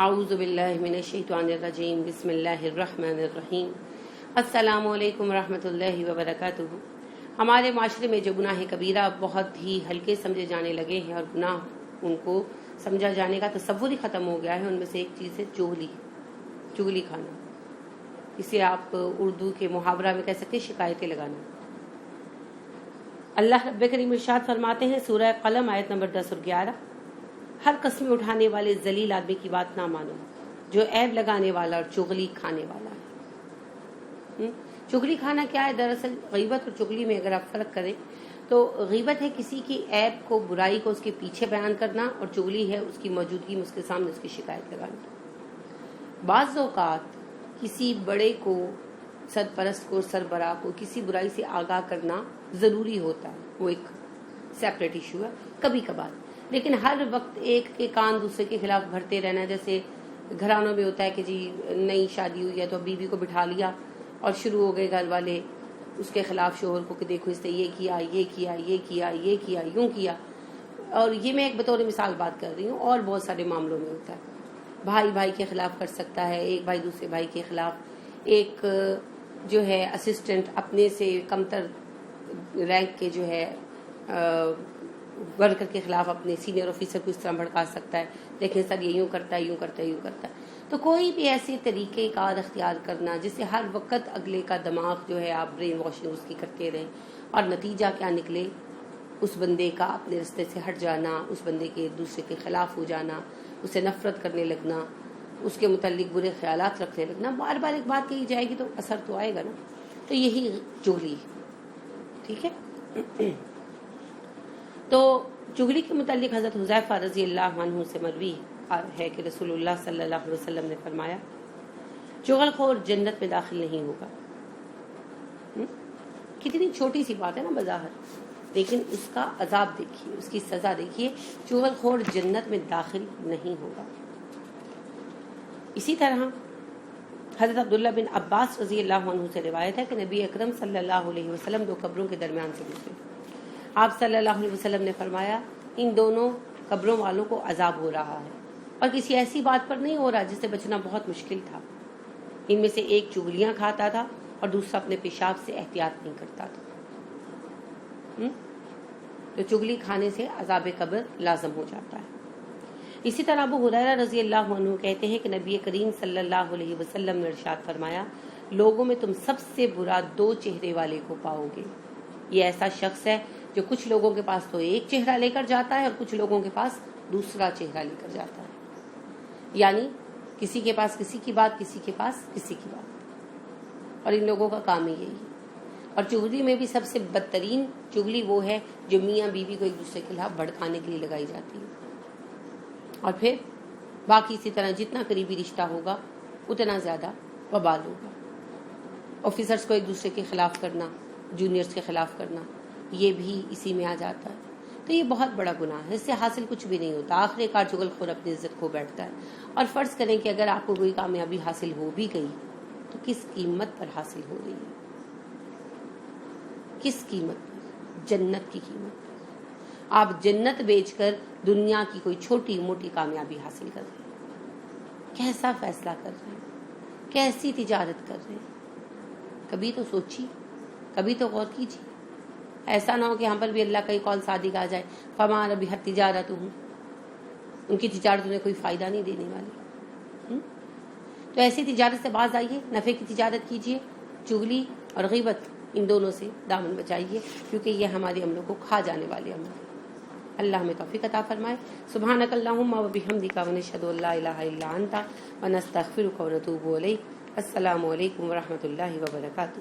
اعوذ باللہ من الشیطان الرجیم بسم اللہ الرحمن الرحیم السلام علیکم ورحمۃ اللہ وبرکاتہ۔ ہمارے معاشرے میں جو گناہ کبیرہ بہت ہی ہلکے سمجھے جانے لگے ہیں اور گناہ ان کو سمجھا جانے کا تصور ہی ختم ہو گیا ہے، ان میں سے ایک چیز ہے چغلی کھانا۔ اسے آپ اردو کے محاورہ میں کہہ سکتے ہیں شکایتیں لگانا۔ اللہ رب کریم ارشاد فرماتے ہیں سورہ قلم آیت نمبر 10 اور 11، ہر قسم اٹھانے والے ذلیل آدمی کی بات نہ مانو جو عیب لگانے والا اور چغلی کھانے والا ہے۔ چغلی کھانا کیا ہے؟ دراصل غیبت اور چغلی میں اگر آپ فرق کریں تو غیبت ہے کسی کی عیب کو، برائی کو اس کے پیچھے بیان کرنا، اور چغلی ہے اس کی موجودگی میں اس کے سامنے اس کی شکایت لگانا۔ بعض اوقات کسی بڑے کو، سرپرست کو، سربراہ کو کسی برائی سے آگاہ کرنا ضروری ہوتا ہے، وہ ایک سیپریٹ ایشو ہے کبھی کبھار، لیکن ہر وقت ایک کے کان دوسرے کے خلاف بھرتے رہنا، جیسے گھرانوں میں ہوتا ہے کہ جی نئی شادی ہوئی ہے تو بیوی کو بٹھا لیا اور شروع ہو گئے گھر والے اس کے خلاف شوہر کو کہ دیکھو اس نے یہ کیا، یہ کیا، یہ کیا، یہ کیا، یوں کیا۔ اور یہ میں ایک بطور مثال بات کر رہی ہوں، اور بہت سارے معاملوں میں ہوتا ہے۔ بھائی بھائی کے خلاف کر سکتا ہے، ایک بھائی دوسرے بھائی کے خلاف، ایک جو ہے اسسٹنٹ اپنے سے کمتر رینک کے جو ہے ورکر کے خلاف اپنے سینئر آفیسر کو اس طرح بھڑکا سکتا ہے، دیکھیں سر یہ یوں کرتا ہے، یوں کرتا ہے، یوں کرتا ہے۔ تو کوئی بھی ایسے طریقے کار اختیار کرنا جس سے ہر وقت اگلے کا دماغ جو ہے آپ برین واشنگ اس کی کرتے رہیں، اور نتیجہ کیا نکلے؟ اس بندے کا اپنے رستے سے ہٹ جانا، اس بندے کے دوسرے کے خلاف ہو جانا، اسے نفرت کرنے لگنا، اس کے متعلق برے خیالات رکھنے لگنا۔ بار بار ایک بات کہی جائے گی تو اثر تو آئے گا نا۔ تو یہی چغلی، ٹھیک ہے۔ تو چغلی کے متعلق حضرت حذیفہ رضی اللہ عنہ سے مروی ہے کہ رسول اللہ صلی اللہ علیہ وسلم نے فرمایا چغل خور جنت میں داخل نہیں ہوگا۔ کتنی چھوٹی سی بات ہے نا بظاہر، لیکن اس کا عذاب دیکھیے، اس کی سزا دیکھیے، چغل خور جنت میں داخل نہیں ہوگا۔ اسی طرح حضرت عبداللہ بن عباس رضی اللہ عنہ سے روایت ہے کہ نبی اکرم صلی اللہ علیہ وسلم دو قبروں کے درمیان سے گزرے۔ آپ صلی اللہ علیہ وسلم نے فرمایا ان دونوں قبروں والوں کو عذاب ہو رہا ہے، اور کسی ایسی بات پر نہیں ہو رہا جس سے بچنا بہت مشکل تھا۔ ان میں سے ایک چغلیاں کھاتا تھا اور دوسرا اپنے پیشاب سے احتیاط نہیں کرتا تھا۔ تو چغلی کھانے سے عذاب قبر لازم ہو جاتا ہے۔ اسی طرح ابو ہریرہ رضی اللہ عنہ کہتے ہیں کہ نبی کریم صلی اللہ علیہ وسلم نے ارشاد فرمایا لوگوں میں تم سب سے برا دو چہرے والے کو پاؤ گے۔ یہ ایسا شخص ہے جو کچھ لوگوں کے پاس تو ایک چہرہ لے کر جاتا ہے اور کچھ لوگوں کے پاس دوسرا چہرہ لے کر جاتا ہے، یعنی کسی کے پاس کسی کی بات، کسی کے پاس کسی کی بات، اور ان لوگوں کا کام ہی یہی ہے۔ اور چغلی میں بھی سب سے بدترین چغلی وہ ہے جو میاں بیوی کو ایک دوسرے کے خلاف بھڑکانے کے لیے لگائی جاتی ہے، اور پھر باقی اسی طرح جتنا قریبی رشتہ ہوگا اتنا زیادہ وبال ہوگا۔ آفیسرز کو ایک دوسرے کے خلاف کرنا، جونیئرز کے خلاف کرنا، یہ بھی اسی میں آ جاتا ہے۔ تو یہ بہت بڑا گناہ ہے، اس سے حاصل کچھ بھی نہیں ہوتا، آخر کار چغل خور اپنی عزت کھو بیٹھتا ہے۔ اور فرض کریں کہ اگر آپ کو کوئی کامیابی حاصل ہو بھی گئی تو کس قیمت پر حاصل ہو رہی ہے؟ کس قیمت پر؟ جنت کی قیمت پر۔ آپ جنت بیچ کر دنیا کی کوئی چھوٹی موٹی کامیابی حاصل کر رہے ہیں۔ کیسا فیصلہ کر رہے ہیں؟ کیسی تجارت کر رہے ہیں؟ کبھی تو سوچیے، کبھی تو غور کیجیے۔ ایسا نہ ہو کہ ہم پر بھی اللہ کا ہی قول صادق آ جائے فما ربحت تجارتہم، ان کی تجارت انہیں کوئی فائدہ نہیں دینے والی۔ تو ایسی تجارت سے باز آئیے، نفع کی تجارت کیجیے، چغلی اور غیبت ان دونوں سے دامن بچائیے، کیونکہ یہ ہمارے عملوں کو کھا جانے والے عمل ہیں۔ اللہ ہمیں توفیق عطا فرمائے۔ سبحانک اللہم وبحمدک ونشہد ان لا الہ الا انت ونستغفرک ونتوب الیک۔ السلام علیکم ورحمۃ اللہ وبرکاتہ۔